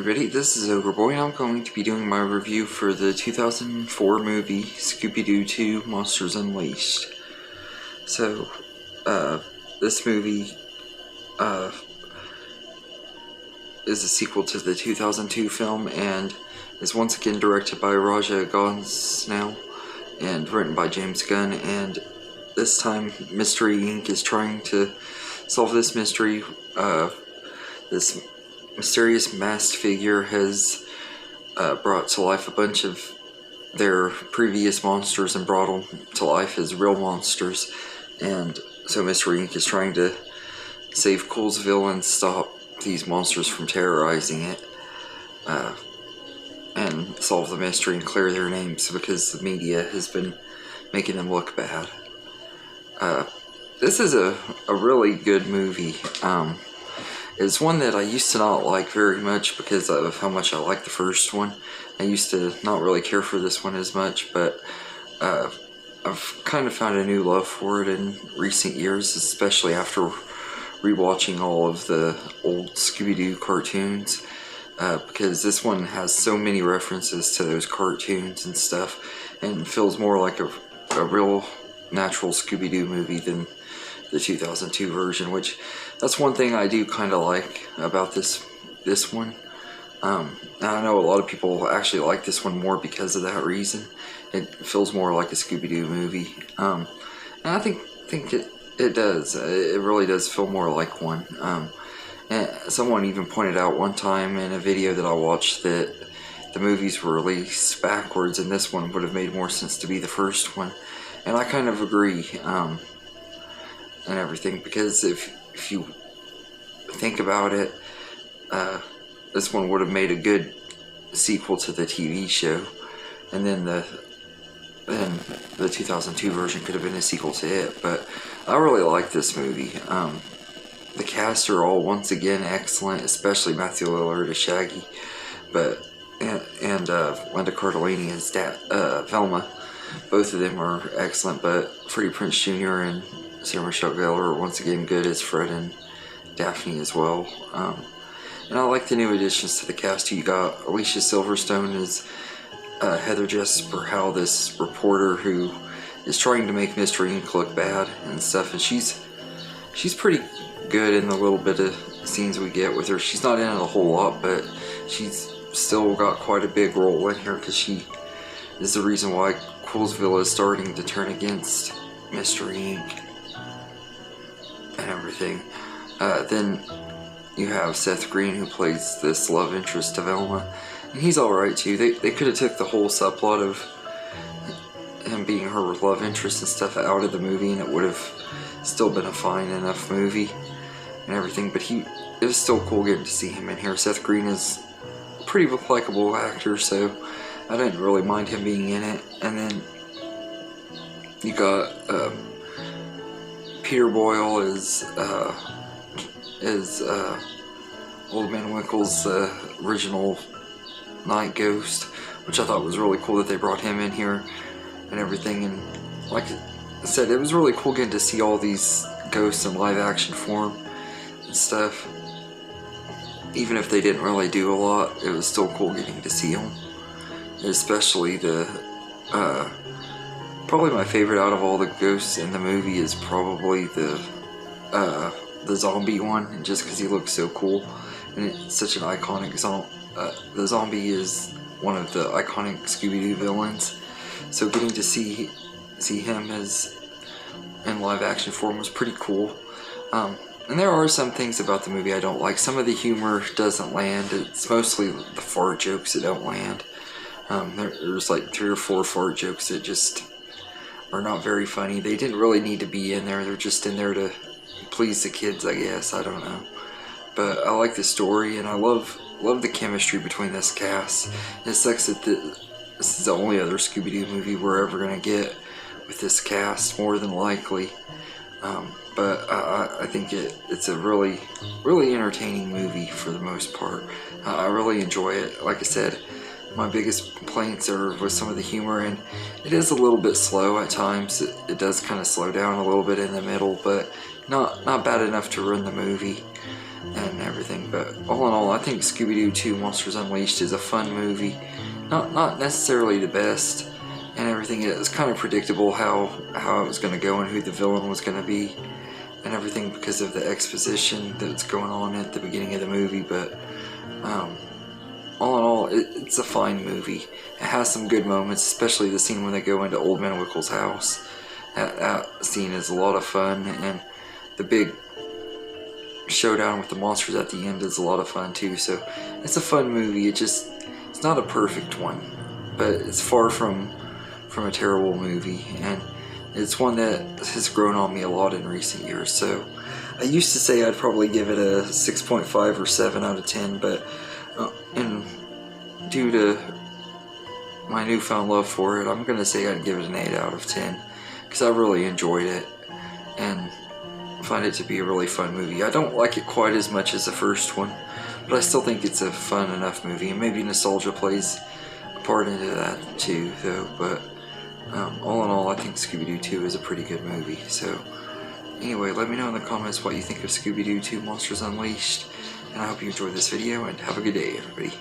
everybody, this is Ogre Boy, and I'm going to be doing my review for the 2004 movie Scooby-Doo 2 Monsters Unleashed. So, this movie is a sequel to the 2002 film and is once again directed by Raja Gosnell and written by James Gunn, and this time Mystery Inc. is trying to solve this mystery. This mysterious masked figure has brought to life a bunch of their previous monsters and brought them to life as real monsters, and so Mystery Inc. is trying to save Coolsville and stop these monsters from terrorizing it, and solve the mystery and clear their names because the media has been making them look bad. This is a really good movie. It's one that I used to not like very much because of how much I liked the first one. I used to not really care for this one as much, but I've kind of found a new love for it in recent years, especially after rewatching all of the old Scooby-Doo cartoons, because this one has so many references to those cartoons and stuff, and feels more like a real natural Scooby-Doo movie than the 2002 version, which that's one thing I do kind of like about this one. And I know a lot of people actually like this one more because of that reason. It feels more like a Scooby-Doo movie, and I think it does. It really does feel more like one. And someone even pointed out one time in a video that I watched that the movies were released backwards, and this one would have made more sense to be the first one, and I kind of agree. And everything, because if you think about it, this one would have made a good sequel to the TV show, and then the 2002 version could have been a sequel to it. But I really like this movie. The cast are all once again excellent, especially Matthew Lillard as Shaggy, but and Linda Cardellini as Velma. Both of them are excellent, but Freddie Prinze Jr. and Sarah Michelle Gellar are once again good as Fred and Daphne as well. And I like the new additions to the cast. You got Alicia Silverstone as Heather Jesper Howe, this reporter who is trying to make Mystery Inc. look bad and stuff, and she's pretty good in the little bit of scenes we get with her. She's not in it a whole lot, but she's still got quite a big role in here because she is the reason why Coolsville is starting to turn against Mystery Inc. and everything. Then you have Seth Green, who plays this love interest to Velma, and he's alright too. They could have took the whole subplot of him being her love interest and stuff out of the movie, and it would have still been a fine enough movie and everything, but it was still cool getting to see him in here. Seth Green is a pretty likable actor, so I didn't really mind him being in it. And then you got Peter Boyle is Old Man Winkle's original night ghost, which I thought was really cool that they brought him in here and everything. And like I said, it was really cool getting to see all these ghosts in live action form and stuff. Even if they didn't really do a lot, it was still cool getting to see them. Especially probably my favorite out of all the ghosts in the movie is probably the zombie one, just because he looks so cool, and it's such an iconic the zombie is one of the iconic Scooby-Doo villains, so getting to see him as in live action form was pretty cool. And there are some things about the movie I don't like. Some of the humor doesn't land. It's mostly the fart jokes that don't land. There's like 3 or 4 fart jokes that just are not very funny. They didn't really need to be in there. They're just in there to please the kids, I guess. I don't know. But I like the story, and I love the chemistry between this cast. It sucks that this is the only other Scooby-Doo movie we're ever going to get with this cast, more than likely. But I think it's a really entertaining movie for the most part. I really enjoy it. Like I said, my biggest complaints are with some of the humor, and it is a little bit slow at times. It does kind of slow down a little bit in the middle, but not bad enough to ruin the movie. and everything. But all in all, I think Scooby-Doo 2 Monsters Unleashed is a fun movie. Not necessarily the best and everything. It was kind of predictable how it was going to go and who the villain was going to be and everything because of the exposition that's going on at the beginning of the movie. But all in all, it's a fine movie. It has some good moments, especially the scene when they go into Old Man Wickle's house. That scene is a lot of fun, and the big showdown with the monsters at the end is a lot of fun too. So it's a fun movie. It's not a perfect one, but it's far from a terrible movie, and it's one that has grown on me a lot in recent years. So I used to say I'd probably give it a 6.5 or 7 out of 10, but and due to my newfound love for it, I'm gonna say I'd give it an 8 out of 10 because I really enjoyed it and find it to be a really fun movie. I don't like it quite as much as the first one, but I still think it's a fun enough movie, and maybe nostalgia plays a part into that too, though. But all in all, I think Scooby-Doo 2 is a pretty good movie. So anyway, let me know in the comments what you think of Scooby-Doo 2 Monsters Unleashed, and I hope you enjoyed this video, and have a good day, everybody.